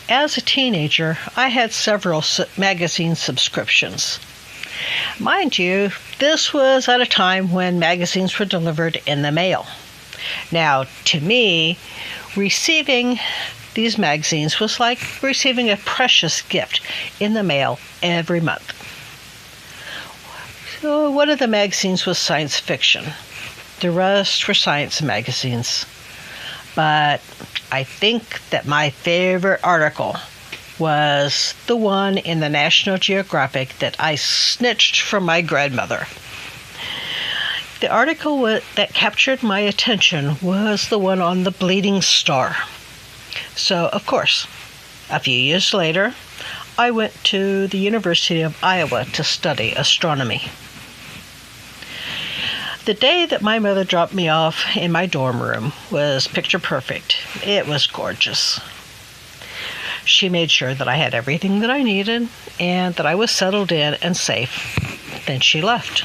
As a teenager, I had several magazine subscriptions. Mind you, this was at a time when magazines were delivered in the mail. Now, to me, receiving these magazines was like receiving a precious gift in the mail every month. So one of the magazines was science fiction. The rest were science magazines. But I think that my favorite article was the one in the National Geographic that I snitched from my grandmother. The article that captured my attention was the one on the bleeding star. So, of course, a few years later, I went to the University of Iowa to study astronomy. The day that my mother dropped me off in my dorm room was picture perfect. It was gorgeous. She made sure that I had everything that I needed and that I was settled in and safe. Then she left.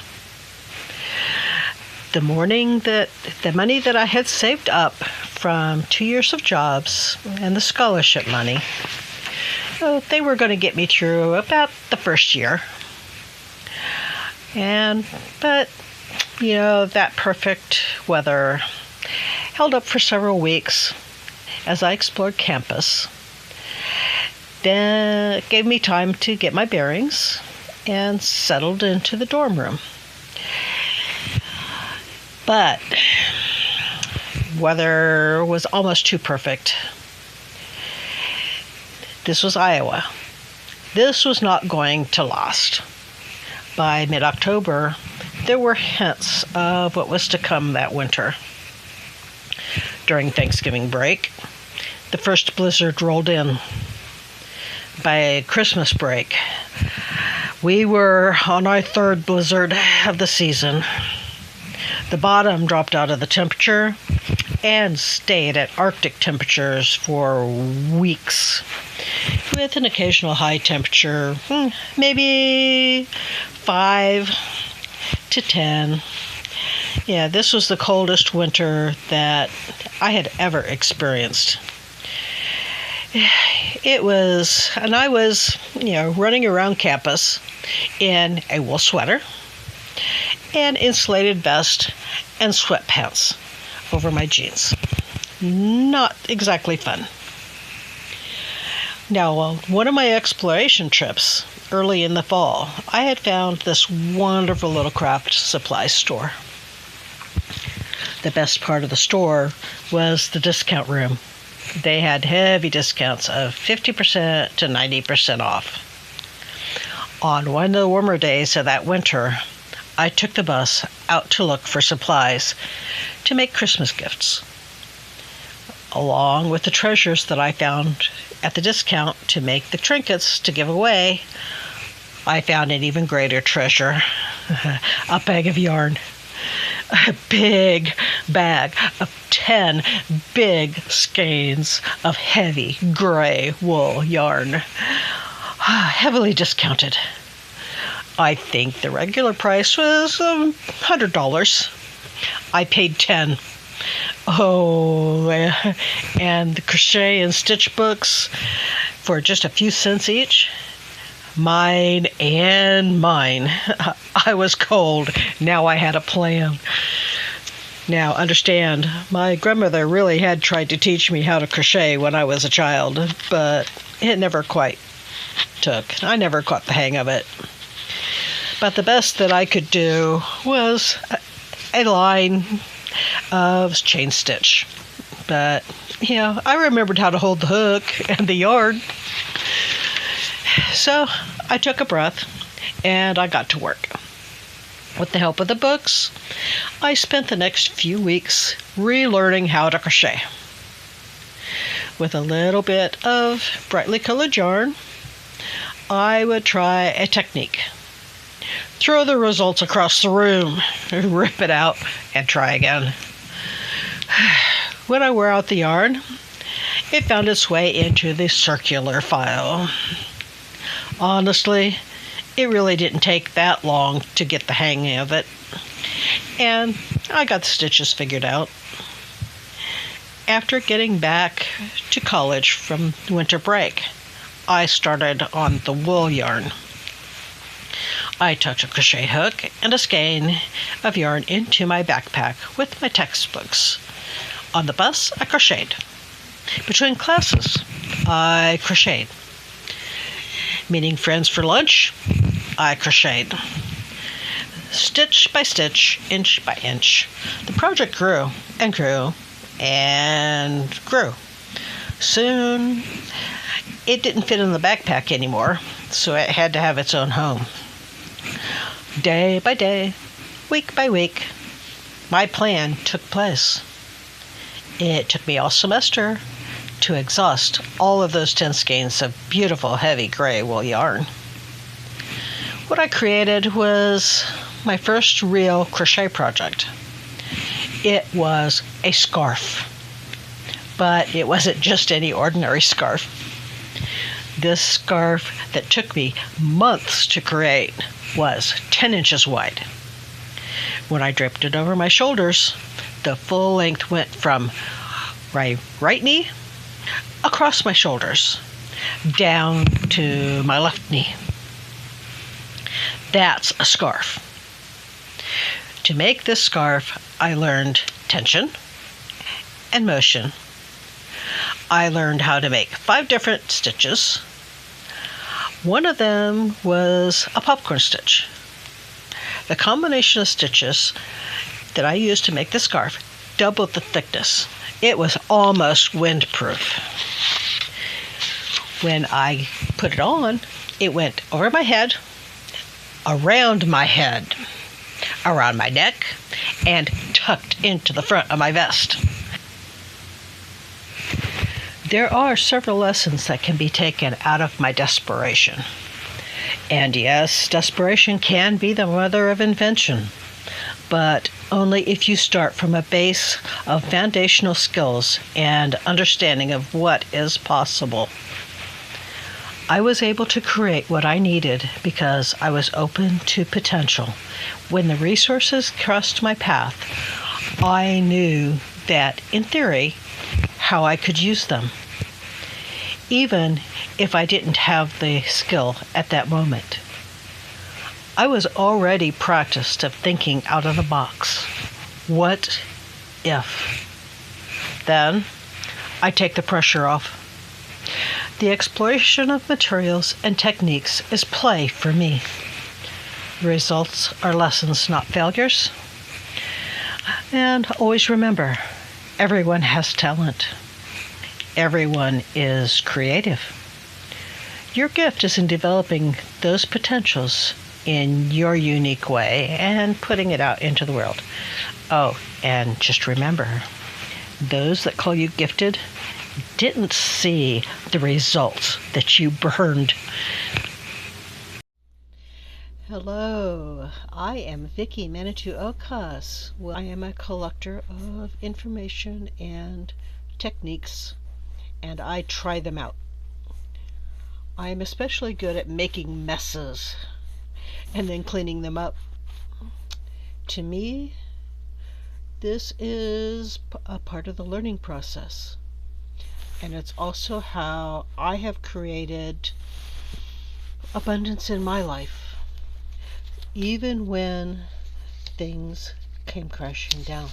The morning that the money that I had saved up from 2 years of jobs and the scholarship money, they were going to get me through about the first year. But that perfect weather held up for several weeks as I explored campus. Then it gave me time to get my bearings and settled into the dorm room. But weather was almost too perfect. This was Iowa. This was not going to last. By mid-October, there were hints of what was to come that winter. During Thanksgiving break, the first blizzard rolled in. By Christmas break, we were on our third blizzard of the season. The bottom dropped out of the temperature and stayed at Arctic temperatures for weeks, with an occasional high temperature, maybe 5 to 10. Yeah, this was the coldest winter that I had ever experienced. It was, and I was, running around campus in a wool sweater, an insulated vest, and sweatpants over my jeans. Not exactly fun. Now, one of my exploration trips early in the fall, I had found this wonderful little craft supply store. The best part of the store was the discount room. They had heavy discounts of 50% to 90% off. On one of the warmer days of that winter, I took the bus out to look for supplies to make Christmas gifts. Along with the treasures that I found at the discount to make the trinkets to give away, I found an even greater treasure, a bag of yarn. A big bag of 10 big skeins of heavy gray wool yarn, heavily discounted. I think the regular price was $100. I paid $10. Oh, and the crochet and stitch books for just a few cents each. Mine and mine. I was cold. Now I had a plan. Now, understand, my grandmother really had tried to teach me how to crochet when I was a child, but it never quite took. I never caught the hang of it. But the best that I could do was a line of chain stitch. But, I remembered how to hold the hook and the yarn. So I took a breath and I got to work. With the help of the books, I spent the next few weeks relearning how to crochet. With a little bit of brightly colored yarn, I would try a technique. Throw the results across the room, rip it out, and try again. When I wore out the yarn, it found its way into the circular file. Honestly, it really didn't take that long to get the hang of it, and I got the stitches figured out. After getting back to college from winter break, I started on the wool yarn. I tucked a crochet hook and a skein of yarn into my backpack with my textbooks. On the bus, I crocheted. Between classes, I crocheted. Meeting friends for lunch, I crocheted. Stitch by stitch, inch by inch, the project grew and grew and grew. Soon, it didn't fit in the backpack anymore, so it had to have its own home. Day by day, week by week, my plan took place. It took me all semester to exhaust all of those 10 skeins of beautiful, heavy gray wool yarn. What I created was my first real crochet project. It was a scarf, but it wasn't just any ordinary scarf. This scarf that took me months to create was 10 inches wide. When I draped it over my shoulders, the full length went from my right knee across my shoulders down to my left knee. That's a scarf. To make this scarf, I learned tension and motion. I learned how to make 5 different stitches. One of them was a popcorn stitch. The combination of stitches that I used to make the scarf doubled the thickness. It was almost windproof. When I put it on, it went over my head, around my head, around my neck, and tucked into the front of my vest. There are several lessons that can be taken out of my desperation. And yes, desperation can be the mother of invention, but only if you start from a base of foundational skills and understanding of what is possible. I was able to create what I needed because I was open to potential. When the resources crossed my path, I knew that, in theory, how I could use them, even if I didn't have the skill at that moment. I was already practiced of thinking out of the box. What if? Then I take the pressure off. The exploration of materials and techniques is play for me. Results are lessons, not failures. And always remember, everyone has talent. Everyone is creative. Your gift is in developing those potentials in your unique way and putting it out into the world. Oh, and just remember, those that call you gifted didn't see the results that you burned. Hello, I am Vicki Manitou Okas. I am a collector of information and techniques, and I try them out. I am especially good at making messes and then cleaning them up. To me, this is a part of the learning process. And it's also how I have created abundance in my life, even when things came crashing down.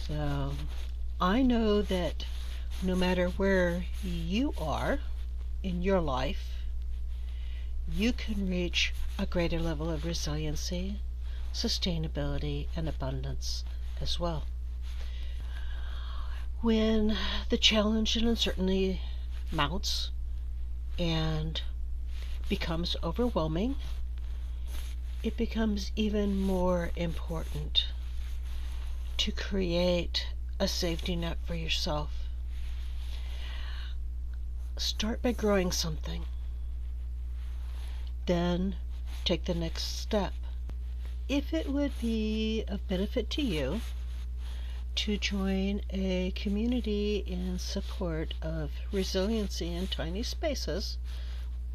So I know that no matter where you are in your life, you can reach a greater level of resiliency, sustainability, and abundance as well. When the challenge and uncertainty mounts and becomes overwhelming, it becomes even more important to create a safety net for yourself. Start by growing something. Then take the next step. If it would be of benefit to you to join a community in support of resiliency in tiny spaces,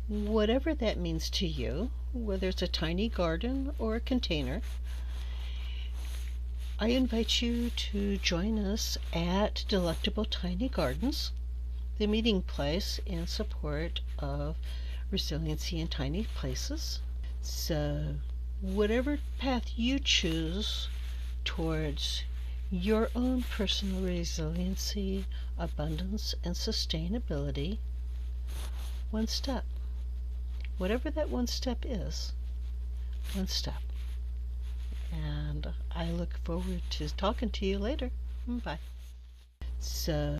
whatever that means to you, whether it's a tiny garden or a container, I invite you to join us at Delectable Tiny Gardens, the meeting place in support of resiliency in tiny places. So, whatever path you choose towards your own personal resiliency, abundance, and sustainability, one step. Whatever that one step is, one step. And I look forward to talking to you later. Bye. So